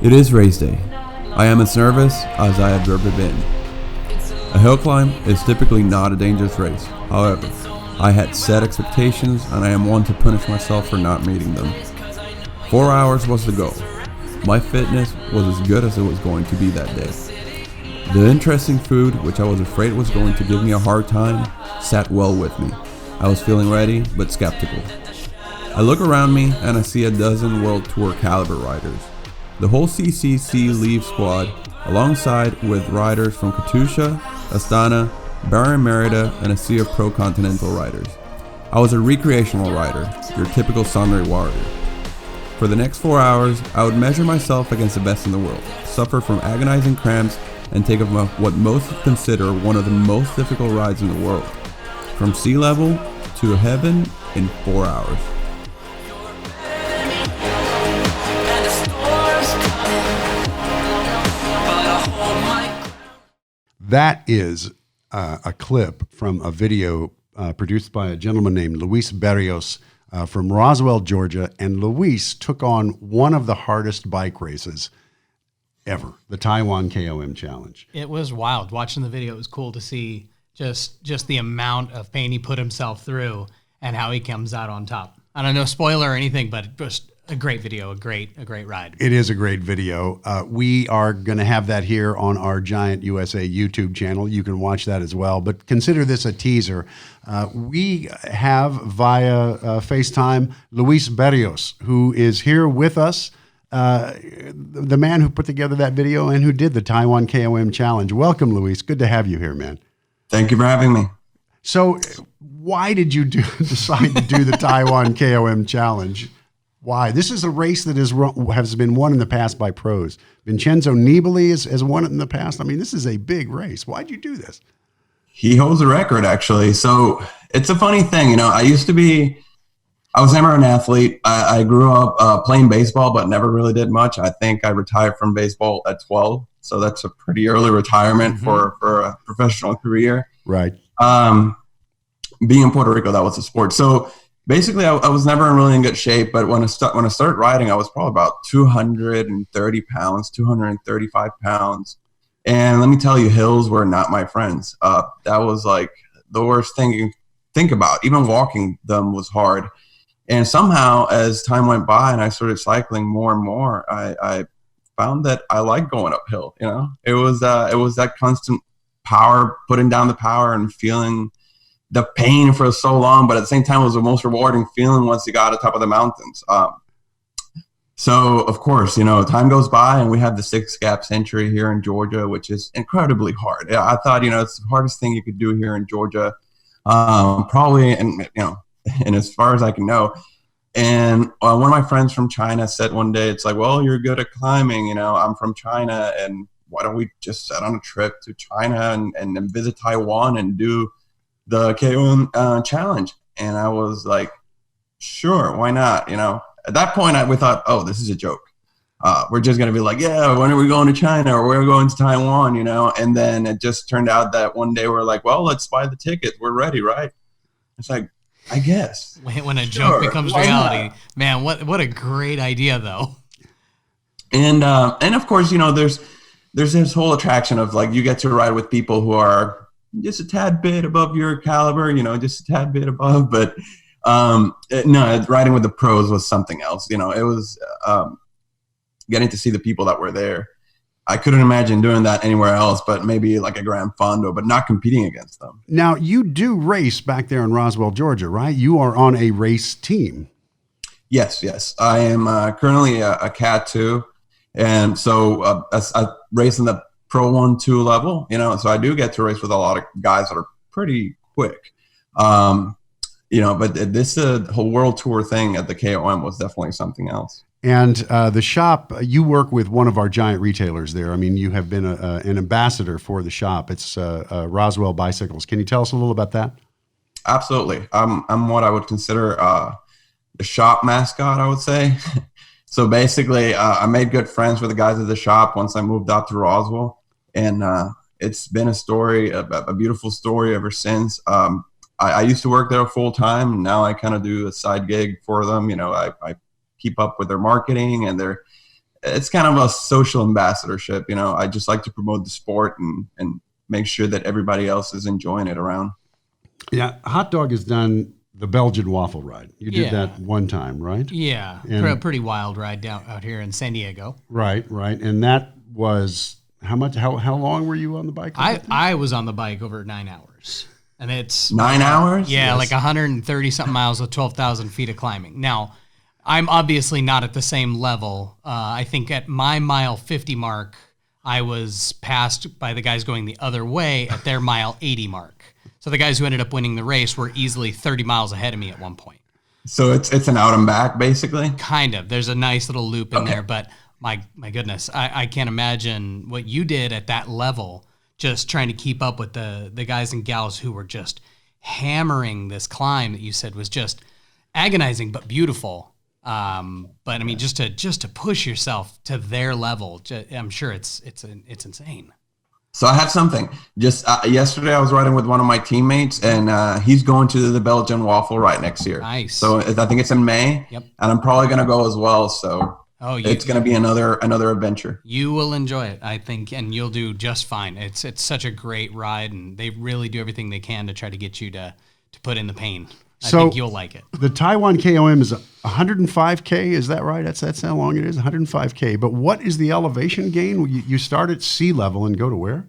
It is race day. I am as nervous as I have ever been. A hill climb is typically not a dangerous race. However, I had set expectations and I am one to punish myself for not meeting them. 4 hours was the goal. My fitness was as good as it was going to be that day. The interesting food, which I was afraid was going to give me a hard time, sat well with me. I was feeling ready, but skeptical. I look around me and I see a dozen World Tour caliber riders. The whole CCC Leave squad, alongside with riders from Katusha, Astana, Barron Merida, and a sea of pro continental riders. I was a recreational rider, your typical Sunday warrior. For the next 4 hours, I would measure myself against the best in the world, suffer from agonizing cramps, and take up what most consider one of the most difficult rides in the world. From sea level to heaven in 4 hours. That is a clip from a video produced by a gentleman named Luis Berrios from Roswell, Georgia. And Luis took on one of the hardest bike races ever, the Taiwan KOM Challenge. It was wild. Watching the video, it was cool to see just the amount of pain he put himself through and how he comes out on top. I don't know, spoiler or anything, but just a great video, a great ride. It is a great video. We are going to have that here on our Giant USA YouTube channel. You can watch that as well. But consider this a teaser. We have via FaceTime Luis Berrios, who is here with us, the man who put together that video and who did the Taiwan KOM Challenge. Welcome, Luis. Good to have you here, man. Thank you for having me. So why did you decide to do the Taiwan KOM Challenge? Why? This is a race that has been won in the past by pros. Vincenzo Nibali has won it in the past. I mean, this is a big race. Why'd you do this? He holds the record, actually. So it's a funny thing. I was never an athlete. I grew up playing baseball, but never really did much. I think I retired from baseball at 12. So that's a pretty early retirement for a professional career. Right. Being in Puerto Rico, that was a sport. So basically, I was never really in good shape, but when I started riding, I was probably about 230 pounds, 235 pounds. And let me tell you, hills were not my friends. That was like the worst thing you can think about. Even walking them was hard. And somehow, as time went by and I started cycling more and more, I found that I like going uphill. It was that constant power, putting down the power and feeling the pain for so long, but at the same time, it was the most rewarding feeling once you got to the top of the mountains. So, of course, time goes by and we have the 6-gap century here in Georgia, which is incredibly hard. I thought, it's the hardest thing you could do here in Georgia, probably, and as far as I can know. And one of my friends from China said one day, it's like, well, you're good at climbing. I'm from China, and why don't we just set on a trip to China and visit Taiwan and do the KOM challenge? And I was like, sure, why not? At that point, we thought, oh, this is a joke. We're just going to be like, yeah, when are we going to China, or we're going to Taiwan, And then it just turned out that one day we're like, well, let's buy the ticket. We're ready, right? It's like, I guess. When a joke becomes reality, man, what a great idea, though. And of course, there's this whole attraction of like, you get to ride with people who are just a tad bit above your caliber, just a tad bit above. But no, riding with the pros was something else. It was getting to see the people that were there. I couldn't imagine doing that anywhere else, but maybe like a Gran Fondo, but not competing against them. Now, you do race back there in Roswell, Georgia, right? You are on a race team. Yes. I am currently a Cat 2. And so I race in the Pro 1-2 level, so I do get to race with a lot of guys that are pretty quick. But this whole world tour thing at the KOM was definitely something else. And the shop, you work with one of our giant retailers there. I mean, you have been an ambassador for the shop. It's Roswell Bicycles. Can you tell us a little about that? Absolutely. I'm what I would consider the shop mascot, I would say. So basically, I made good friends with the guys at the shop once I moved out to Roswell. And it's been a story, a beautiful story ever since. I used to work there full time. Now I kind of do a side gig for them. I keep up with their marketing and it's kind of a social ambassadorship. You know, I just like to promote the sport and make sure that everybody else is enjoying it around. Yeah, Hot Dog has done the Belgian waffle ride. You did that one time, right? Yeah, And a pretty wild ride down out here in San Diego. Right. And that was how much? How long were you on the bike? I was on the bike over 9 hours, and it's 9 hours. Yeah, Yes. like 130 something miles with 12,000 feet of climbing. Now, I'm obviously not at the same level. I think at my mile 50 mark, I was passed by the guys going the other way at their mile 80 mark. So the guys who ended up winning the race were easily 30 miles ahead of me at one point. So it's an out and back, basically? Kind of. There's a nice little loop in there, but my goodness, I can't imagine what you did at that level, just trying to keep up with the guys and gals who were just hammering this climb that you said was just agonizing but beautiful. But I mean, just to push yourself to their level, I'm sure it's insane. So I have something. Just yesterday, I was riding with one of my teammates, and he's going to the Belgian waffle ride next year. Nice. So I think it's in May. Yep. And I'm probably going to go as well. So it's going to be another adventure. You will enjoy it, I think, and you'll do just fine. It's such a great ride, and they really do everything they can to try to get you to put in the pain. I think you'll like it. The Taiwan KOM is 105K, is that right? That's how long it is, 105K. But what is the elevation gain? You start at sea level and go to where?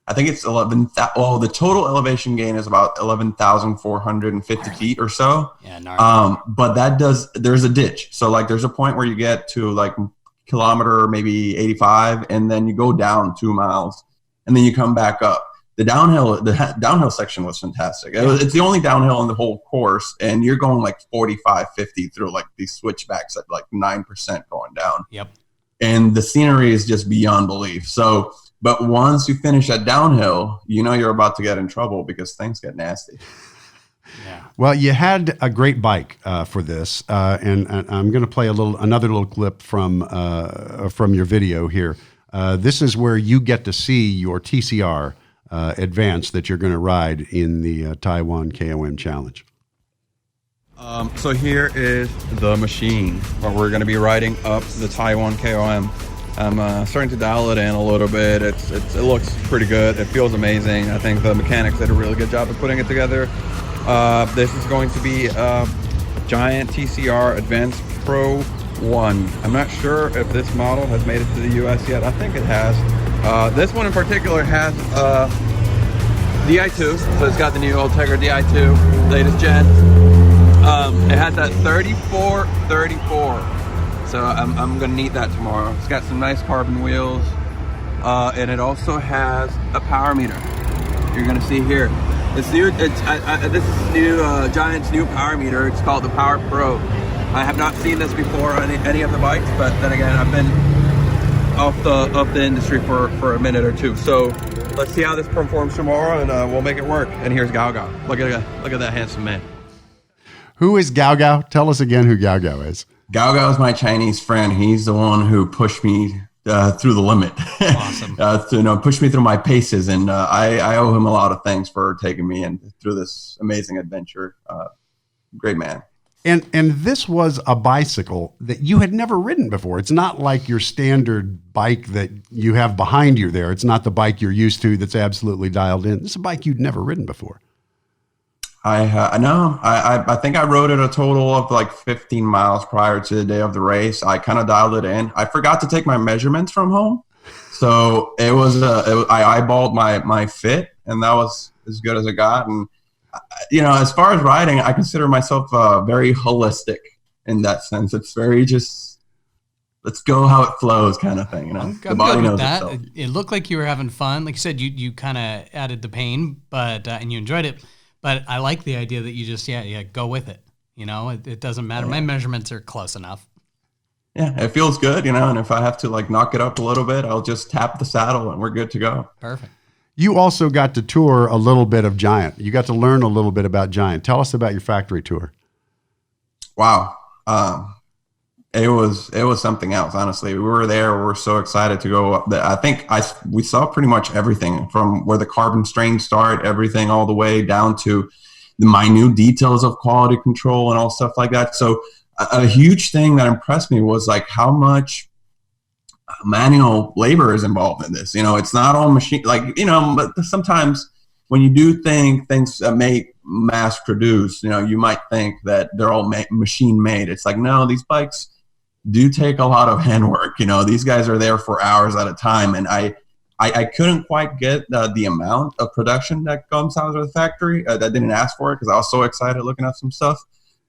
I think it's 11. Well, the total elevation gain is about 11,450 feet or so. Yeah, but there's a ditch. So like there's a point where you get to like kilometer, maybe 85, and then you go down 2 miles, and then you come back up. The downhill section was fantastic. It's the only downhill in the whole course, and you're going like 45, 50 through like these switchbacks at like 9% going down. Yep. And the scenery is just beyond belief. So, but once you finish that downhill, you know you're about to get in trouble because things get nasty. Yeah. Well, you had a great bike for this, and I'm going to play another little clip from your video here. This is where you get to see your TCR Advanced that you're going to ride in the Taiwan KOM Challenge. So here is the machine where we're going to be riding up the Taiwan KOM. I'm starting to dial it in a little bit. It looks pretty good. It feels amazing. I think the mechanics did a really good job of putting it together. This is going to be Giant TCR Advanced Pro 1. I'm not sure if this model has made it to the US yet. I think it has. This one in particular has Di2, so it's got the new Ultegra Di2, latest gen. It has that 3434, so I'm gonna need that tomorrow. It's got some nice carbon wheels, and it also has a power meter. You're gonna see here. It's new. This is new Giant's new power meter. It's called the Power Pro. I have not seen this before on any of the bikes, but then again, I've been off the industry for a minute or two. So let's see how this performs tomorrow, and we'll make it work. And here's Gao Gao. Look at that handsome man. Who is Gao Gao? Tell us again who Gao Gao is. Gao Gao is my Chinese friend. He's the one who pushed me through the limit. Awesome. Pushed me through my paces, and I owe him a lot of thanks for taking me through this amazing adventure. Great man. And this was a bicycle that you had never ridden before. It's not like your standard bike that you have behind you there. It's not the bike you're used to that's absolutely dialed in. This is a bike you'd never ridden before. I know. I think I rode it a total of like 15 miles prior to the day of the race. I kind of dialed it in. I forgot to take my measurements from home. So I eyeballed my fit, and that was as good as it got. And as far as riding, I consider myself very holistic in that sense. It's very just, let's go how it flows kind of thing. I'm the body good with knows that. itself. It looked like you were having fun. Like you said, you kind of added the pain, but and you enjoyed it. But I like the idea that you just go with it. It doesn't matter. My measurements are close enough. Yeah, it feels good. And if I have to like knock it up a little bit, I'll just tap the saddle and we're good to go. Perfect. You also got to tour a little bit of Giant. You got to learn a little bit about Giant. Tell us about your factory tour. Wow. It was something else, honestly. We were there. We were so excited to go up there. I think we saw pretty much everything from where the carbon strains start, everything all the way down to the minute details of quality control and all stuff like that. So a huge thing that impressed me was like how much manual labor is involved in this. It's not all machine, but sometimes when you do things make mass produced, you might think that they're all machine made. It's like, no, these bikes do take a lot of handwork. These guys are there for hours at a time. And I couldn't quite get the amount of production that comes out of the factory. I didn't ask for it because I was so excited looking at some stuff.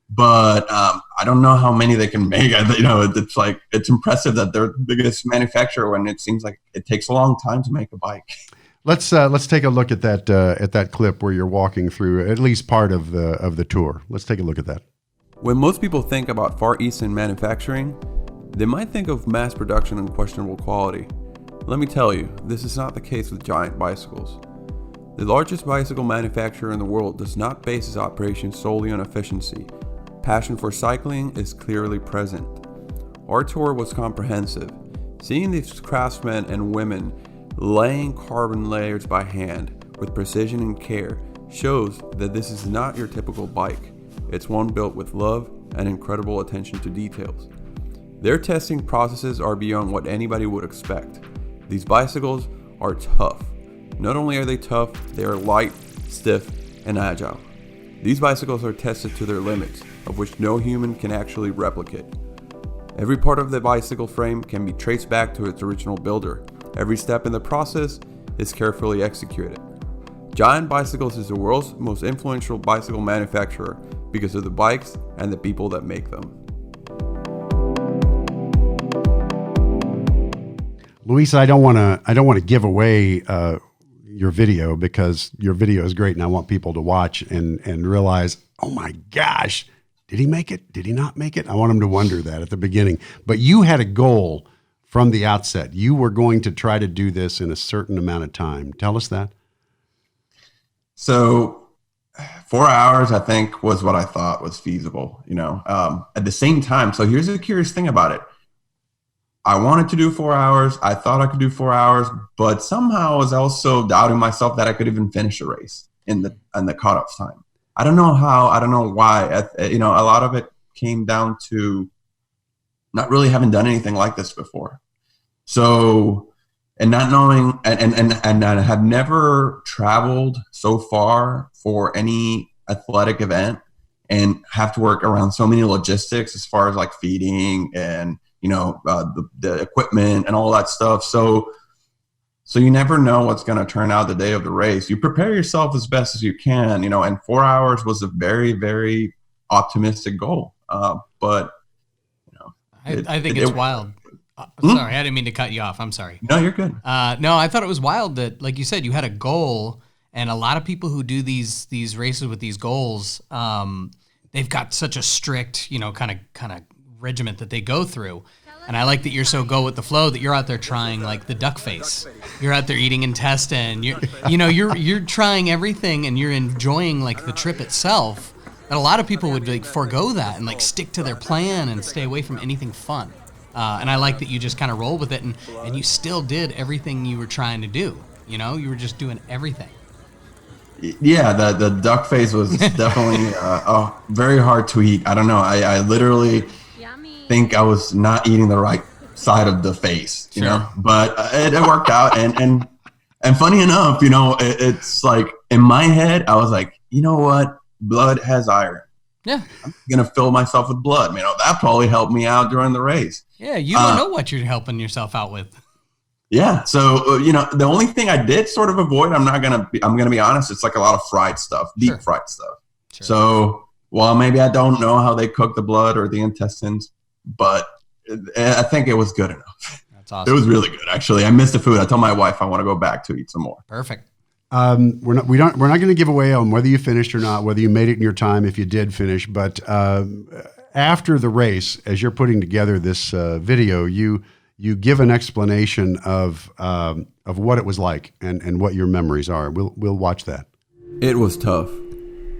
But I don't know how many they can make. It's impressive that they're the biggest manufacturer when it seems like it takes a long time to make a bike. Let's take a look at that clip where you're walking through at least part of the tour. Let's take a look at that. When most people think about Far Eastern manufacturing, they might think of mass production and questionable quality. Let me tell you, this is not the case with Giant bicycles. The largest bicycle manufacturer in the world does not base its operations solely on efficiency. Passion for cycling is clearly present. Our tour was comprehensive. Seeing these craftsmen and women laying carbon layers by hand with precision and care shows that this is not your typical bike. It's one built with love and incredible attention to details. Their testing processes are beyond what anybody would expect. These bicycles are tough. Not only are they tough, they are light, stiff, and agile. These bicycles are tested to their limits, of which no human can actually replicate. Every part of the bicycle frame can be traced back to its original builder. Every step in the process is carefully executed. Giant Bicycles is the world's most influential bicycle manufacturer because of the bikes and the people that make them. Luis, I don't want to give away your video because your video is great and I want people to watch and realize, oh my gosh, did he make it? Did he not make it? I want them to wonder that at the beginning. But you had a goal from the outset. You were going to try to do this in a certain amount of time. Tell us that. So 4 hours, I think, was what I thought was feasible, at the same time. So here's the curious thing about it. I wanted to do 4 hours. I thought I could do 4 hours, but somehow I was also doubting myself that I could even finish a race in the cutoff time. I don't know how, I don't know why. A lot of it came down to not really having done anything like this before. So, and not knowing, and I have never traveled so far for any athletic event and have to work around so many logistics as far as like feeding and, the equipment and all that stuff. So you never know what's going to turn out the day of the race. You prepare yourself as best as you can, and 4 hours was a very, very optimistic goal. But I think it's wild. Sorry, I didn't mean to cut you off. I'm sorry. No, you're good. No, I thought it was wild that, like you said, you had a goal, and a lot of people who do these races with these goals, they've got such a strict, kind of regiment that they go through. And I like that you're so go with the flow that you're out there trying like the duck face. You're out there eating intestine. You're trying everything, and you're enjoying like the trip itself. And a lot of people would like forego that and like stick to their plan and stay away from anything fun. And I like that you just kind of roll with it, and you still did everything you were trying to do. You were just doing everything. Yeah, the duck face was definitely very hard to eat. I don't know. I literally think I was not eating the right side of the face, but it worked out. And funny enough, it's like in my head, I was like, you know what? Blood has iron. Yeah. I'm going to fill myself with blood. That probably helped me out during the race. Yeah. You don't know what you're helping yourself out with. Yeah. So, the only thing I did sort of avoid, I'm going to be honest. It's like a lot of fried stuff, deep fried stuff. Sure. So, well, maybe I don't know how they cook the blood or the intestines, but I think it was good enough. That's awesome. It was really good, actually. I missed the food. I told my wife I want to go back to eat some more. Perfect. We're not going to give away on whether you finished or not, whether you made it in your time, if you did finish. But after the race, as you're putting together this video, you give an explanation of what it was like and what your memories are. We'll watch that. It was tough.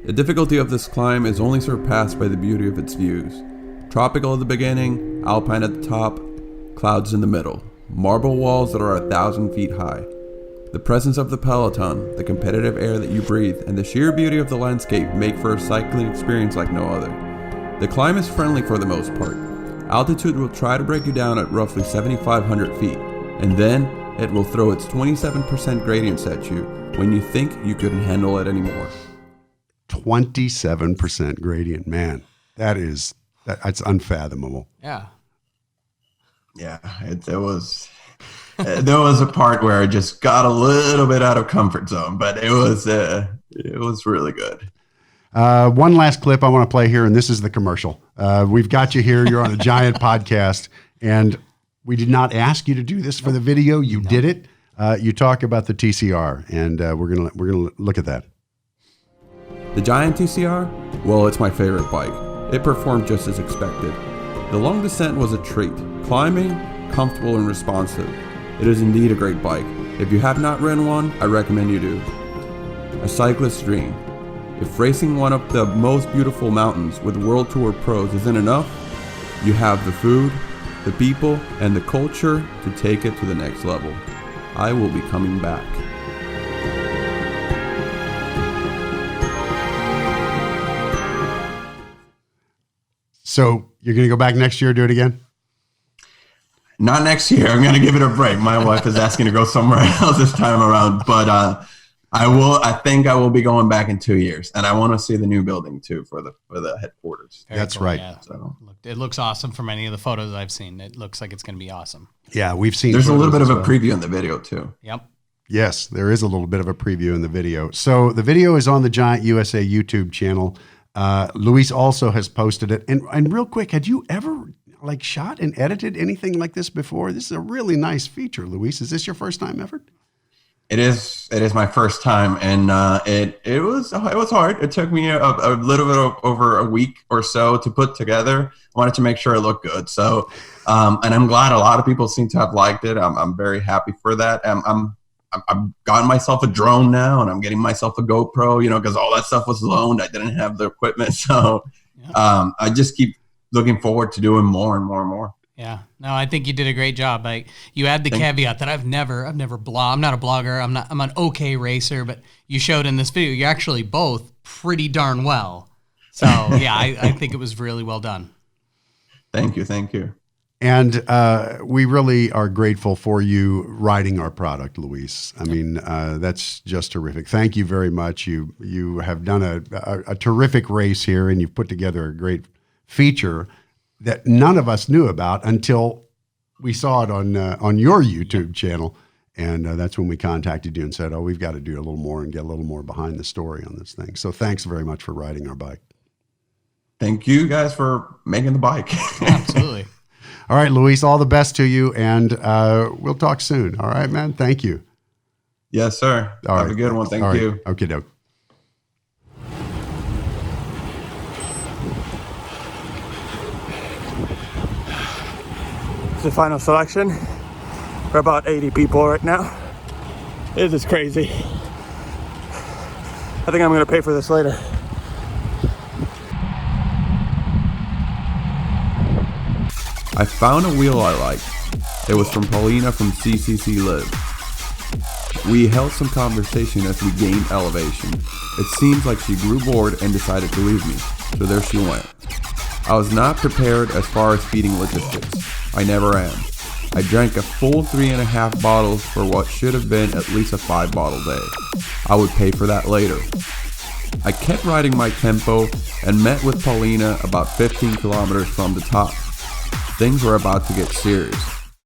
The difficulty of this climb is only surpassed by the beauty of its views. Tropical at the beginning, alpine at the top, clouds in the middle, marble walls that are 1,000 feet high. The presence of the peloton, the competitive air that you breathe, and the sheer beauty of the landscape make for a cycling experience like no other. The climb is friendly for the most part. Altitude will try to break you down at roughly 7,500 feet, and then it will throw its 27% gradients at you when you think you couldn't handle it anymore. 27% gradient, man. That's unfathomable. Yeah. Yeah, there was a part where I just got a little bit out of comfort zone, but it was really good. One last clip I want to play here, and this is the commercial. We've got you here. You're on a Giant podcast, and we did not ask you to do this for the video. You did it. You talk about the TCR, and we're gonna look at that. The Giant TCR? Well, it's my favorite bike. It performed just as expected. The long descent was a treat. Climbing, comfortable and responsive. It is indeed a great bike. If you have not ridden one, I recommend you do. A cyclist's dream. If racing one of the most beautiful mountains with World Tour pros isn't enough, you have the food, the people, and the culture to take it to the next level. I will be coming back. So you're going to go back next year, do it again? Not next year. I'm going to give it a break. My wife is asking to go somewhere else this time around, but I think I will be going back in 2 years, and I want to see the new building too for the headquarters. That's cool, right. Yeah. So it looks awesome from any of the photos I've seen. It looks like it's going to be awesome. Yeah, we've seen. There's a little bit of a preview in the video too. Yep. Yes, there is a little bit of a preview in the video. So the video is on the Giant USA YouTube channel. Luis also has posted it. And real quick, had you ever shot and edited anything like this before? This is a really nice feature, Luis. Is this your first time ever? It is my first time, and it was hard. It took me a little bit over a week or so to put together. I wanted to make sure it looked good. So, and I'm glad a lot of people seem to have liked it. I'm very happy for that. I've gotten myself a drone now, and I'm getting myself a GoPro, because all that stuff was loaned. I didn't have the equipment. So I just keep looking forward to doing more and more and more. Yeah, no, I think you did a great job. You add the caveat that I'm not a blogger. I'm an okay racer, but you showed in this video, you're actually both pretty darn well. So yeah, I think it was really well done. Thank you. And we really are grateful for you riding our product, Luis. I mean, that's just terrific. Thank you very much. You have done a terrific race here, and you've put together a great feature that none of us knew about until we saw it on your YouTube channel. And that's when we contacted you and said, we've got to do a little more and get a little more behind the story on this thing. So thanks very much for riding our bike. Thank you guys for making the bike. Absolutely. All right, Luis, all the best to you, and we'll talk soon. All right, man? Thank you. Yes, sir. Have a good one. Thank you. Okay, doke. The final selection. We're about 80 people right now. This is crazy. I think I'm gonna pay for this later. I found a wheel I liked. It was from Paulina from CCC Live. We held some conversation as we gained elevation. It seems like she grew bored and decided to leave me, so there she went. I was not prepared as far as feeding logistics. I never am. I drank a full 3.5 bottles for what should have been at least a 5-bottle day. I would pay for that later. I kept riding my tempo and met with Paulina about 15 kilometers from the top. Things were about to get serious.